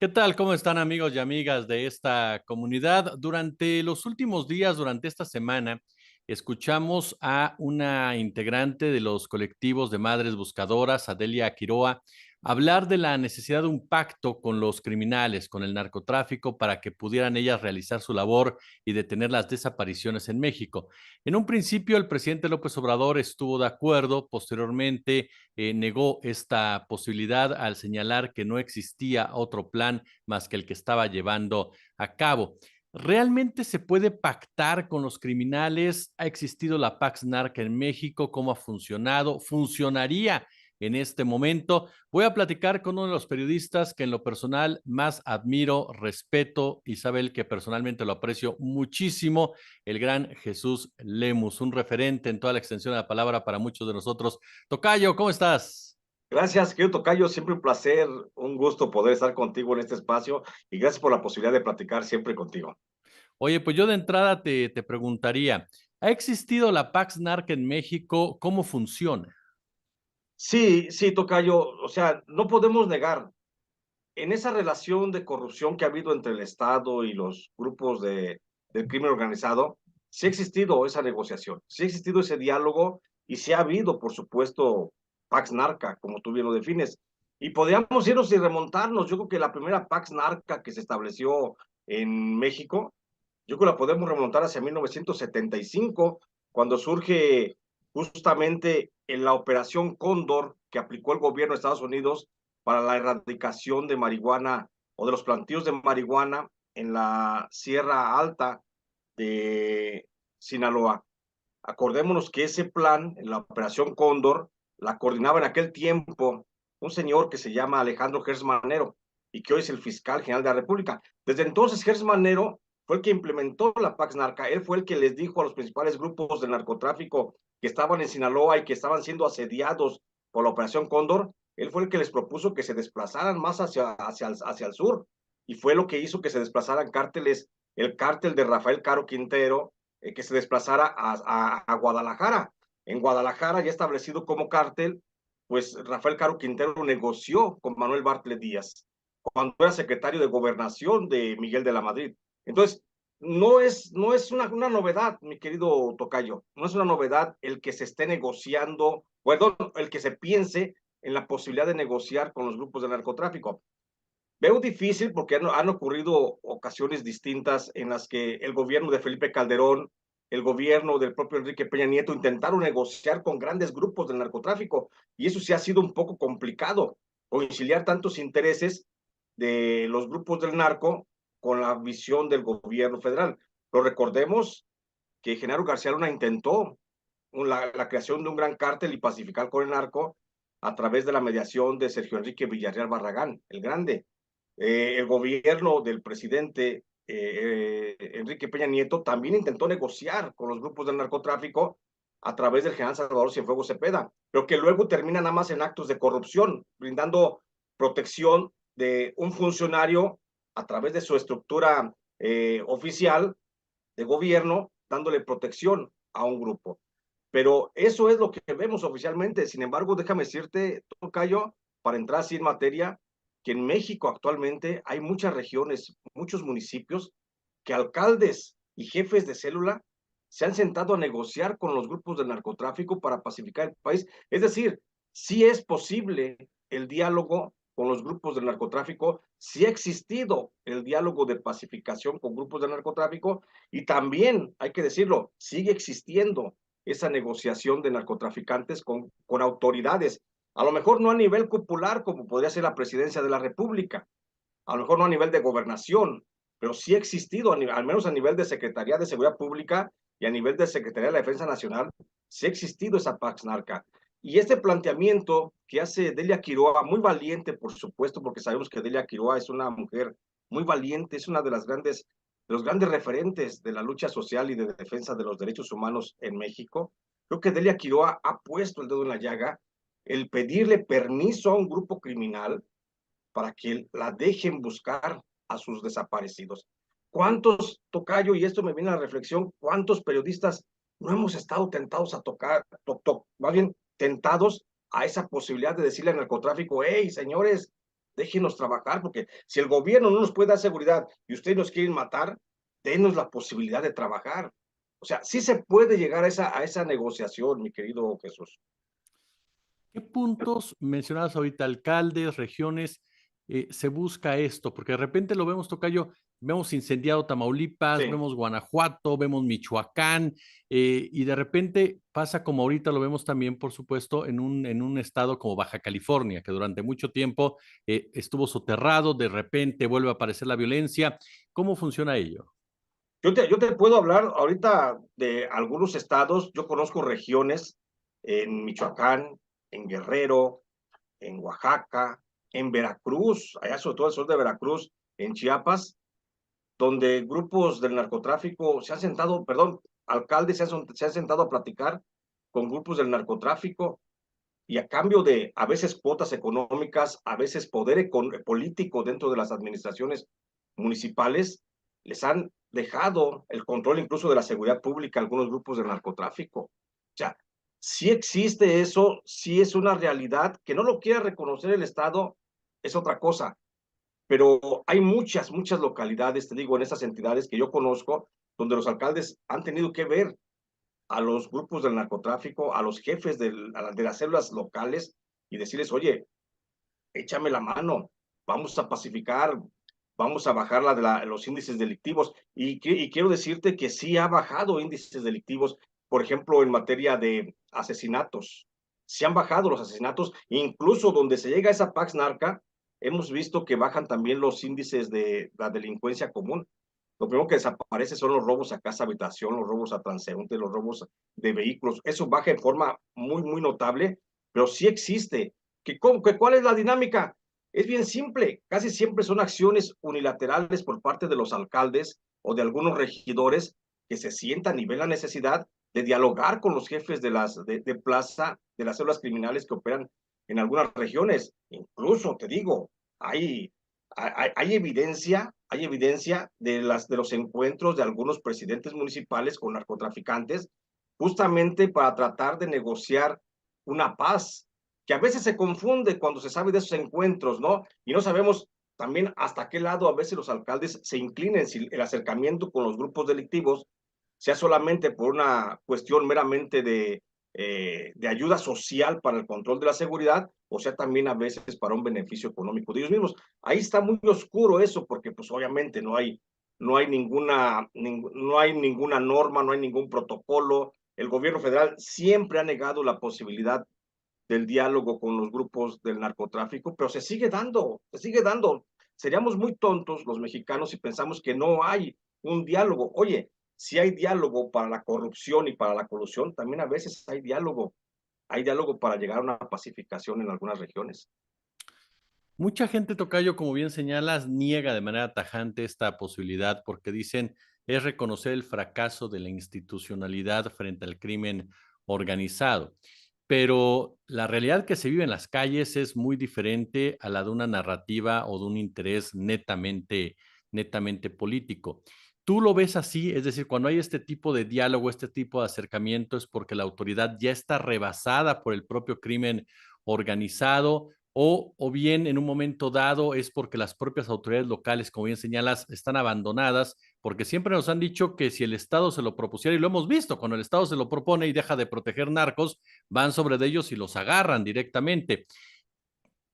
¿Qué tal? ¿Cómo están amigos y amigas de esta comunidad? Durante los últimos días, durante esta semana, escuchamos a una integrante de los colectivos de madres buscadoras, Adelia Quiroa, hablar de la necesidad de un pacto con los criminales, con el narcotráfico, para que pudieran ellas realizar su labor y detener las desapariciones en México. En un principio, el presidente López Obrador estuvo de acuerdo, posteriormente negó esta posibilidad al señalar que no existía otro plan más que el que estaba llevando a cabo. ¿Realmente se puede pactar con los criminales? ¿Ha existido la Pax Narca en México? ¿Cómo ha funcionado? ¿Funcionaría en este momento? Voy a platicar con uno de los periodistas que en lo personal más admiro, respeto y sabe él que personalmente lo aprecio muchísimo, el gran Jesús Lemus, un referente en toda la extensión de la palabra para muchos de nosotros. Tocayo, ¿cómo estás? Gracias, querido tocayo, siempre un placer, un gusto poder estar contigo en este espacio y gracias por la posibilidad de platicar siempre contigo. Oye, pues yo de entrada te preguntaría, ¿ha existido la Pax Narca en México? ¿Cómo funciona? Sí, sí, tocayo, o sea, no podemos negar, en esa relación de corrupción que ha habido entre el Estado y los grupos del crimen organizado, sí ha existido esa negociación, sí ha existido ese diálogo y sí ha habido, por supuesto, Pax Narca, como tú bien lo defines. Y podríamos irnos y remontarnos, yo creo que la primera Pax Narca que se estableció en México, yo creo que la podemos remontar hacia 1975, cuando surge justamente en la Operación Cóndor que aplicó el gobierno de Estados Unidos para la erradicación de marihuana o de los plantíos de marihuana en la Sierra Alta de Sinaloa. Acordémonos que ese plan, en la Operación Cóndor, la coordinaba en aquel tiempo un señor que se llama Alejandro Gers Manero y que hoy es el fiscal general de la República. Desde entonces, Gers Manero fue el que implementó la Pax Narca. Él fue el que les dijo a los principales grupos del narcotráfico que estaban en Sinaloa y que estaban siendo asediados por la Operación Cóndor. Él fue el que les propuso que se desplazaran más hacia el sur. Y fue lo que hizo que se desplazaran cárteles, el cártel de Rafael Caro Quintero, que se desplazara a Guadalajara. En Guadalajara, ya establecido como cártel, pues Rafael Caro Quintero negoció con Manuel Bartlett Díaz cuando era secretario de Gobernación de Miguel de la Madrid. Entonces, no es una novedad, mi querido Tocayo, no es una novedad el que se esté negociando, perdón, el que se piense en la posibilidad de negociar con los grupos de narcotráfico. Veo difícil porque han ocurrido ocasiones distintas en las que el gobierno de Felipe Calderón, el gobierno del propio Enrique Peña Nieto intentaron negociar con grandes grupos del narcotráfico y eso sí ha sido un poco complicado, conciliar tantos intereses de los grupos del narco con la visión del gobierno federal. Pero recordemos que Genaro García Luna intentó la creación de un gran cártel y pacificar con el narco a través de la mediación de Sergio Enrique Villarreal Barragán, el Grande. El gobierno del presidente Enrique Peña Nieto también intentó negociar con los grupos del narcotráfico a través del general Salvador Cienfuegos Cepeda, pero que luego termina nada más en actos de corrupción, brindando protección de un funcionario a través de su estructura oficial de gobierno, dándole protección a un grupo. Pero eso es lo que vemos oficialmente. Sin embargo, déjame decirte, Tocayo, para entrar así en materia, que en México actualmente hay muchas regiones, muchos municipios, que alcaldes y jefes de célula se han sentado a negociar con los grupos del narcotráfico para pacificar el país. Es decir, sí es posible el diálogo con los grupos del narcotráfico, sí ha existido el diálogo de pacificación con grupos del narcotráfico y también, hay que decirlo, sigue existiendo esa negociación de narcotraficantes con autoridades, a lo mejor no a nivel popular como podría ser la presidencia de la República, a lo mejor no a nivel de gobernación, pero sí ha existido, al menos a nivel de Secretaría de Seguridad Pública y a nivel de Secretaría de la Defensa Nacional, sí ha existido esa Pax Narca. Y este planteamiento que hace Delia Quiroa, muy valiente, por supuesto, porque sabemos que Delia Quiroa es una mujer muy valiente, es una de las grandes, de los grandes referentes de la lucha social y de defensa de los derechos humanos en México. Creo que Delia Quiroa ha puesto el dedo en la llaga el pedirle permiso a un grupo criminal para que la dejen buscar a sus desaparecidos. ¿Cuántos, Tocayo, y esto me viene a la reflexión, cuántos periodistas no hemos estado tentados a tocar, más bien tentados a esa posibilidad de decirle al narcotráfico, hey, señores, déjenos trabajar, porque si el gobierno no nos puede dar seguridad y ustedes nos quieren matar, denos la posibilidad de trabajar. O sea, sí se puede llegar a esa negociación, mi querido Jesús. ¿Qué puntos mencionabas ahorita, alcaldes, regiones, se busca esto? Porque de repente lo vemos, tocayo, vemos incendiado Tamaulipas, Sí, vemos Guanajuato, vemos Michoacán, y de repente pasa como ahorita lo vemos también, por supuesto, en un estado como Baja California, que durante mucho tiempo estuvo soterrado, de repente vuelve a aparecer la violencia. ¿Cómo funciona ello? yo te puedo hablar ahorita de algunos estados. Yo conozco regiones en Michoacán, en Guerrero, en Oaxaca, en Veracruz, allá sobre todo el sur de Veracruz, en Chiapas, donde grupos del narcotráfico se han sentado, perdón, alcaldes se han sentado a platicar con grupos del narcotráfico y a cambio de a veces cuotas económicas, a veces poder político dentro de las administraciones municipales, les han dejado el control incluso de la seguridad pública a algunos grupos del narcotráfico. O sea, sí existe eso, sí es una realidad, que no lo quiera reconocer el Estado es otra cosa, pero hay muchas, muchas localidades, te digo, en esas entidades que yo conozco, donde los alcaldes han tenido que ver a los grupos del narcotráfico, a los jefes de las células locales y decirles, oye, échame la mano, vamos a pacificar, vamos a bajar los índices delictivos. Y quiero decirte que sí ha bajado índices delictivos, por ejemplo, en materia de asesinatos. Sí han bajado los asesinatos, incluso donde se llega a esa Pax Narca, hemos visto que bajan también los índices de la delincuencia común. Lo primero que desaparece son los robos a casa habitación, los robos a transeúnte, los robos de vehículos. Eso baja en forma muy, muy notable, pero sí existe. ¿Cuál es la dinámica? Es bien simple. Casi siempre son acciones unilaterales por parte de los alcaldes o de algunos regidores que se sientan y ven la necesidad de dialogar con los jefes de plaza, de las células criminales que operan en algunas regiones. Incluso, te digo, hay hay evidencia de los encuentros de algunos presidentes municipales con narcotraficantes, justamente para tratar de negociar una paz, que a veces se confunde cuando se sabe de esos encuentros, ¿no? Y no sabemos también hasta qué lado a veces los alcaldes se inclinen, si el acercamiento con los grupos delictivos sea solamente por una cuestión meramente de ayuda social para el control de la seguridad, o sea también a veces para un beneficio económico de ellos mismos. Ahí está muy oscuro eso, porque pues obviamente no hay ninguna norma, no hay ningún protocolo. El gobierno federal siempre ha negado la posibilidad del diálogo con los grupos del narcotráfico, pero se sigue dando, se sigue dando. Seríamos muy tontos los mexicanos si pensamos que no hay un diálogo. Oye, si hay diálogo para la corrupción y para la colusión, también a veces hay diálogo para llegar a una pacificación en algunas regiones. Mucha gente, tocayo, como bien señalas, niega de manera tajante esta posibilidad porque dicen es reconocer el fracaso de la institucionalidad frente al crimen organizado. Pero la realidad que se vive en las calles es muy diferente a la de una narrativa o de un interés netamente político. ¿Tú lo ves así? Es decir, cuando hay este tipo de diálogo, este tipo de acercamiento, es porque la autoridad ya está rebasada por el propio crimen organizado o bien en un momento dado es porque las propias autoridades locales, como bien señalas, están abandonadas, porque siempre nos han dicho que si el Estado se lo propusiera, y lo hemos visto, cuando el Estado se lo propone y deja de proteger narcos, van sobre de ellos y los agarran directamente.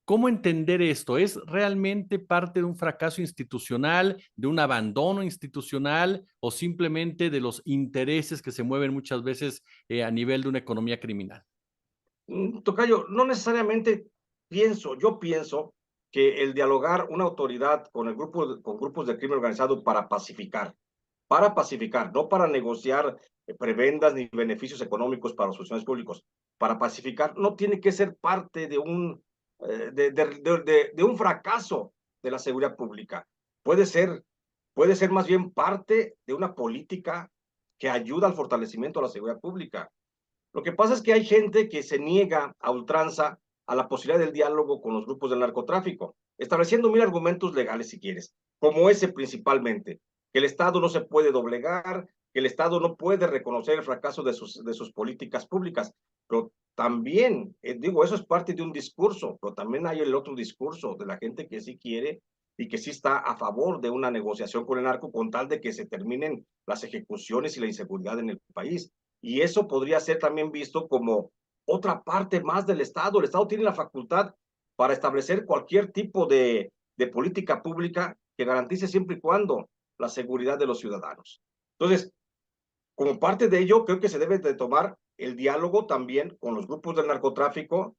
¿Cómo entender esto? ¿Es realmente parte de un fracaso institucional, de un abandono institucional o simplemente de los intereses que se mueven muchas veces a nivel de una economía criminal? Tocayo, no necesariamente yo pienso que el dialogar una autoridad con con grupos de crimen organizado para pacificar, no para negociar prebendas ni beneficios económicos para los funcionarios públicos, para pacificar, no tiene que ser parte de un fracaso de la seguridad pública. Puede ser, puede ser más bien parte de una política que ayuda al fortalecimiento de la seguridad pública. Lo que pasa es que hay gente que se niega a ultranza a la posibilidad del diálogo con los grupos del narcotráfico, estableciendo argumentos legales si quieres, como ese principalmente, que el Estado no se puede doblegar, que el Estado no puede reconocer el fracaso de sus políticas públicas, pero también, digo, eso es parte de un discurso, pero también hay el otro discurso de la gente que sí quiere y que sí está a favor de una negociación con el narco con tal de que se terminen las ejecuciones y la inseguridad en el país. Y eso podría ser también visto como otra parte más del Estado. El Estado tiene la facultad para establecer cualquier tipo de política pública que garantice siempre y cuando la seguridad de los ciudadanos. Entonces, como parte de ello, creo que se debe de tomar el diálogo también con los grupos del narcotráfico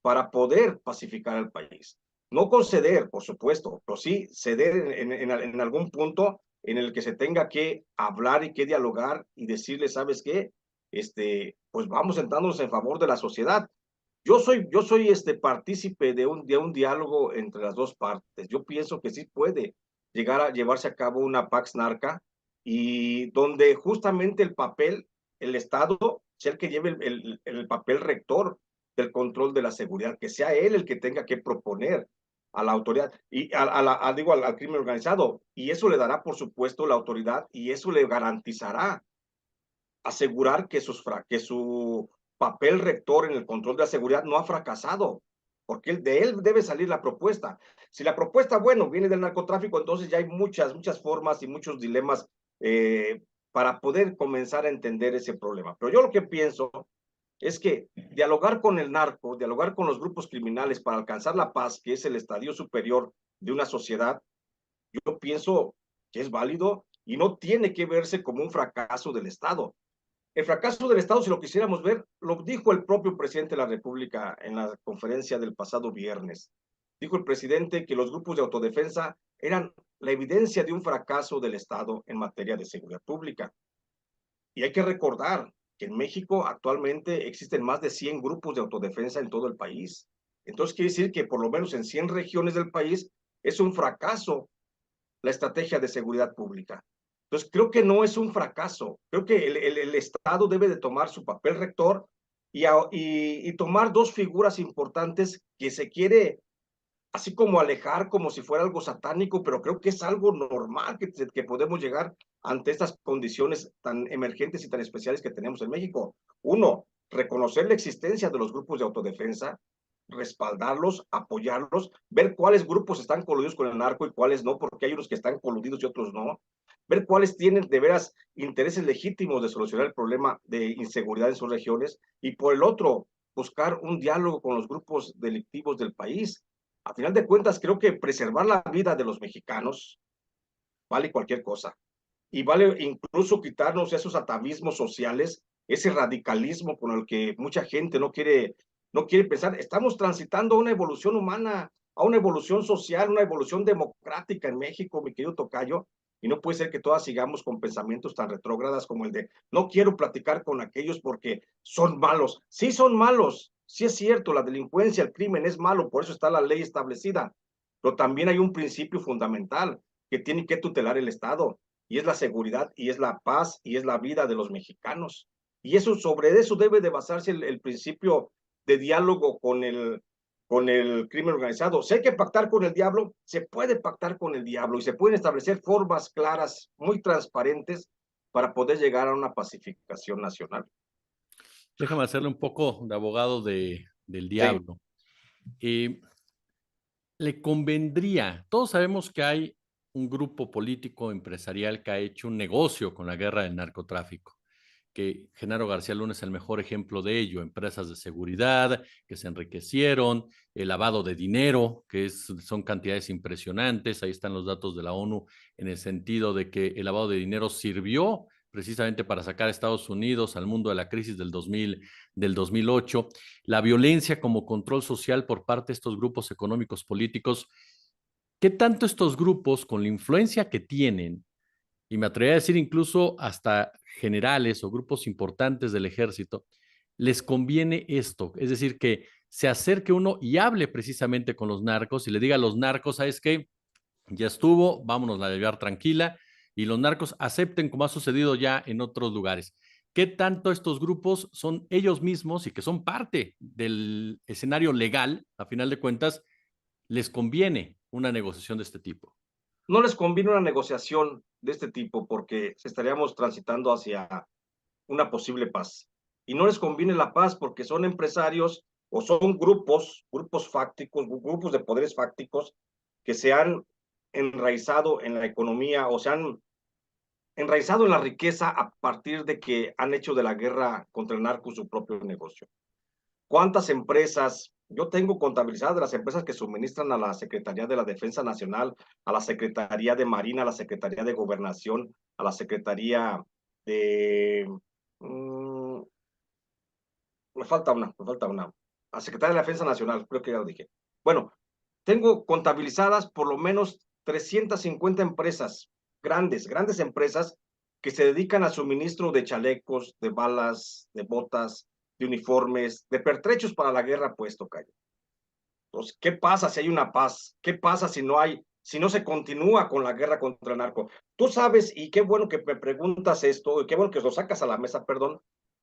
para poder pacificar el país. No conceder, por supuesto, pero sí ceder en algún punto en el que se tenga que hablar y que dialogar y decirle, ¿sabes qué? Pues vamos sentándonos en favor de la sociedad. Yo soy partícipe de un diálogo entre las dos partes. Yo pienso que sí puede llegar a llevarse a cabo una Pax Narca y donde justamente el Estado, sea el que lleve el papel rector del control de la seguridad, que sea él el que tenga que proponer a la autoridad y digo, al crimen organizado. Y eso le dará, por supuesto, la autoridad y eso le garantizará asegurar que su papel rector en el control de la seguridad no ha fracasado, porque de él debe salir la propuesta. Si la propuesta, bueno, viene del narcotráfico, entonces ya hay muchas formas y muchos dilemas para poder comenzar a entender ese problema. Pero yo lo que pienso es que dialogar con el narco, dialogar con los grupos criminales para alcanzar la paz, que es el estadio superior de una sociedad, yo pienso que es válido y no tiene que verse como un fracaso del Estado. El fracaso del Estado, si lo quisiéramos ver, lo dijo el propio presidente de la República en la conferencia del pasado viernes. Dijo el presidente que los grupos de autodefensa eran la evidencia de un fracaso del Estado en materia de seguridad pública. Y hay que recordar que en México actualmente existen más de 100 grupos de autodefensa en todo el país. Entonces quiere decir que por lo menos en 100 regiones del país es un fracaso la estrategia de seguridad pública. Entonces, creo que no es un fracaso. Creo que el Estado debe de tomar su papel rector y tomar dos figuras importantes que se quiere así como alejar como si fuera algo satánico, pero creo que es algo normal que podemos llegar ante estas condiciones tan emergentes y tan especiales que tenemos en México. Uno, reconocer la existencia de los grupos de autodefensa, respaldarlos, apoyarlos, ver cuáles grupos están coludidos con el narco y cuáles no, porque hay unos que están coludidos y otros no, ver cuáles tienen de veras intereses legítimos de solucionar el problema de inseguridad en sus regiones y por el otro, buscar un diálogo con los grupos delictivos del país. A final de cuentas, creo que preservar la vida de los mexicanos vale cualquier cosa y vale incluso quitarnos esos atavismos sociales, ese radicalismo con el que mucha gente no quiere pensar. Estamos transitando a una evolución humana, a una evolución social, una evolución democrática en México, mi querido Tocayo, y no puede ser que todas sigamos con pensamientos tan retrógradas como el de no quiero platicar con aquellos porque son malos. Sí son malos, sí es cierto, la delincuencia, el crimen es malo, por eso está la ley establecida, pero también hay un principio fundamental que tiene que tutelar el Estado, y es la seguridad, y es la paz, y es la vida de los mexicanos. Y eso, sobre eso debe de basarse el principio de diálogo con el crimen organizado. Si hay que pactar con el diablo, se puede pactar con el diablo y se pueden establecer formas claras, muy transparentes, para poder llegar a una pacificación nacional. Déjame hacerle un poco de abogado del Sí, diablo. Eh, Le convendría, todos sabemos que hay un grupo político empresarial que ha hecho un negocio con la guerra del narcotráfico, que Genaro García Luna es el mejor ejemplo de ello, empresas de seguridad que se enriquecieron, el lavado de dinero, son cantidades impresionantes, ahí están los datos de la ONU en el sentido de que el lavado de dinero sirvió precisamente para sacar a Estados Unidos al mundo de la crisis del 2008, la violencia como control social por parte de estos grupos económicos políticos. ¿Qué tanto estos grupos, con la influencia que tienen, y me atrevería a decir incluso hasta generales o grupos importantes del ejército, les conviene esto? Es decir, que se acerque uno y hable precisamente con los narcos y le diga a los narcos, ¿sabes qué? Ya estuvo, vámonos a llevar tranquila, y los narcos acepten como ha sucedido ya en otros lugares. ¿Qué tanto estos grupos son ellos mismos y que son parte del escenario legal, a final de cuentas, les conviene una negociación de este tipo? no les conviene una negociación de este tipo porque estaríamos transitando hacia una posible paz. Y no les conviene la paz porque son empresarios o son grupos fácticos, grupos de poderes fácticos que se han enraizado en la economía o se han enraizado en la riqueza a partir de que han hecho de la guerra contra el narco su propio negocio. ¿Cuántas empresas? Yo tengo contabilizadas de las empresas que suministran a la Secretaría de la Defensa Nacional, a la Secretaría de Marina, a la Secretaría de Gobernación, a la Secretaría de... Mmm, me falta una. A la Secretaría de la Defensa Nacional, creo que ya lo dije. Bueno, tengo contabilizadas por lo menos 350 empresas, grandes empresas, que se dedican al suministro de chalecos, de balas, de botas, de uniformes, de pertrechos para la guerra, pues, tocayo. Entonces, ¿qué pasa si hay una paz? ¿Qué pasa si no se continúa con la guerra contra el narco? Tú sabes, y qué bueno que me preguntas esto, y qué bueno que lo sacas a la mesa, perdón,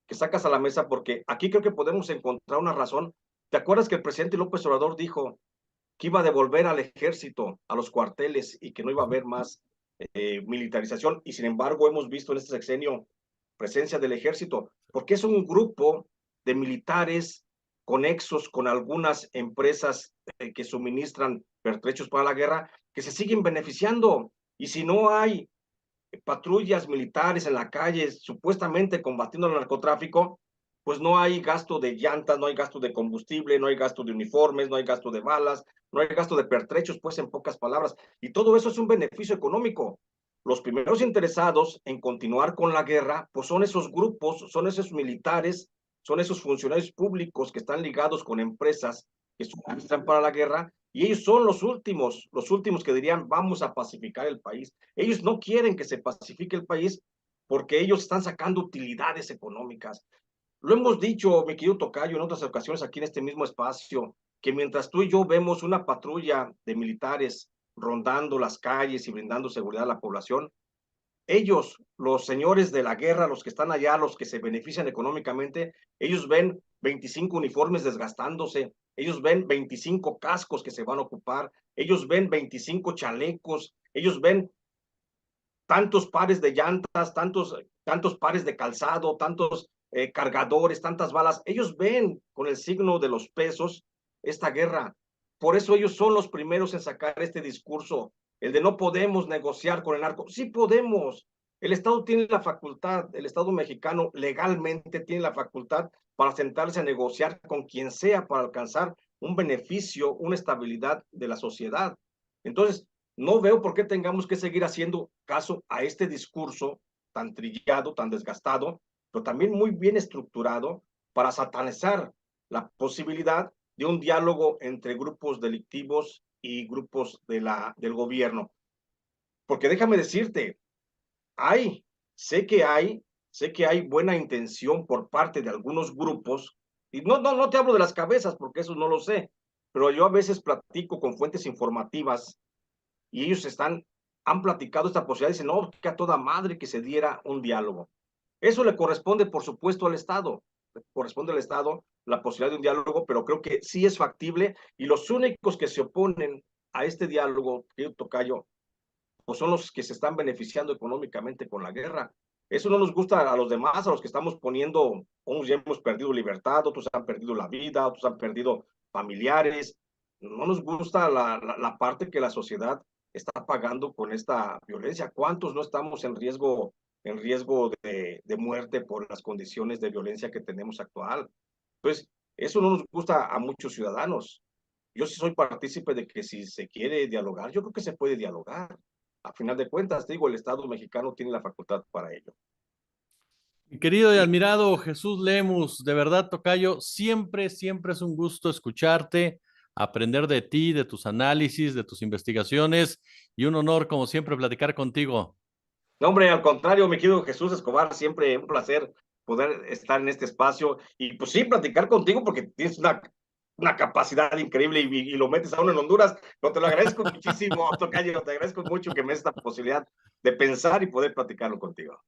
que sacas a la mesa, porque aquí creo que podemos encontrar una razón. ¿Te acuerdas que el presidente López Obrador dijo que iba a devolver al ejército a los cuarteles y que no iba a haber más militarización? Y sin embargo, hemos visto en este sexenio presencia del ejército, porque es un grupo de militares conexos con algunas empresas que suministran pertrechos para la guerra, que se siguen beneficiando. Y si no hay patrullas militares en la calle supuestamente combatiendo el narcotráfico, pues no hay gasto de llantas, no hay gasto de combustible, no hay gasto de uniformes, no hay gasto de balas, no hay gasto de pertrechos, pues en pocas palabras. Y todo eso es un beneficio económico. Los primeros interesados en continuar con la guerra, pues son esos grupos, son esos militares, son esos funcionarios públicos que están ligados con empresas que suministran para la guerra, y ellos son los últimos que dirían, vamos a pacificar el país. Ellos no quieren que se pacifique el país porque ellos están sacando utilidades económicas. Lo hemos dicho, mi querido tocayo, en otras ocasiones aquí en este mismo espacio, que mientras tú y yo vemos una patrulla de militares rondando las calles y brindando seguridad a la población, ellos, los señores de la guerra, los que están allá, los que se benefician económicamente, ellos ven 25 uniformes desgastándose, ellos ven 25 cascos que se van a ocupar, ellos ven 25 chalecos, ellos ven tantos pares de llantas, tantos pares de calzado, tantos cargadores, tantas balas. Ellos ven con el signo de los pesos esta guerra. Por eso ellos son los primeros en sacar este discurso, el de no podemos negociar con el narco. Sí podemos. El Estado tiene la facultad, el Estado mexicano legalmente tiene la facultad para sentarse a negociar con quien sea para alcanzar un beneficio, una estabilidad de la sociedad. Entonces, no veo por qué tengamos que seguir haciendo caso a este discurso tan trillado, tan desgastado, pero también muy bien estructurado para satanizar la posibilidad de un diálogo entre grupos delictivos y grupos del gobierno. Porque déjame decirte, hay, sé que hay, sé que hay buena intención por parte de algunos grupos, y no te hablo de las cabezas porque eso no lo sé, pero yo a veces platico con fuentes informativas y ellos han platicado esta posibilidad, dicen, no, que a toda madre que se diera un diálogo. Eso le corresponde, por supuesto, al Estado, le corresponde al Estado la posibilidad de un diálogo, pero creo que sí es factible, y los únicos que se oponen a este diálogo, querido tocayo, pues son los que se están beneficiando económicamente con la guerra. Eso no nos gusta a los demás, a los que estamos poniendo, unos ya hemos perdido libertad, otros han perdido la vida, otros han perdido familiares. No nos gusta la parte que la sociedad está pagando con esta violencia. ¿Cuántos no estamos en riesgo de muerte por las condiciones de violencia que tenemos actual? Entonces, eso no nos gusta a muchos ciudadanos. Yo sí soy partícipe de que si se quiere dialogar, yo creo que se puede dialogar. A final de cuentas, digo, el Estado mexicano tiene la facultad para ello. Mi querido y admirado Jesús Lemus, de verdad, tocayo, siempre, siempre es un gusto escucharte, aprender de ti, de tus análisis, de tus investigaciones y un honor, como siempre, platicar contigo. No, hombre, al contrario, mi querido Jesús Escobar, siempre un placer poder estar en este espacio y pues sí, platicar contigo porque tienes una capacidad increíble y lo metes a uno en Honduras. No, te lo agradezco muchísimo, tocayo, te agradezco mucho que me des esta posibilidad de pensar y poder platicarlo contigo.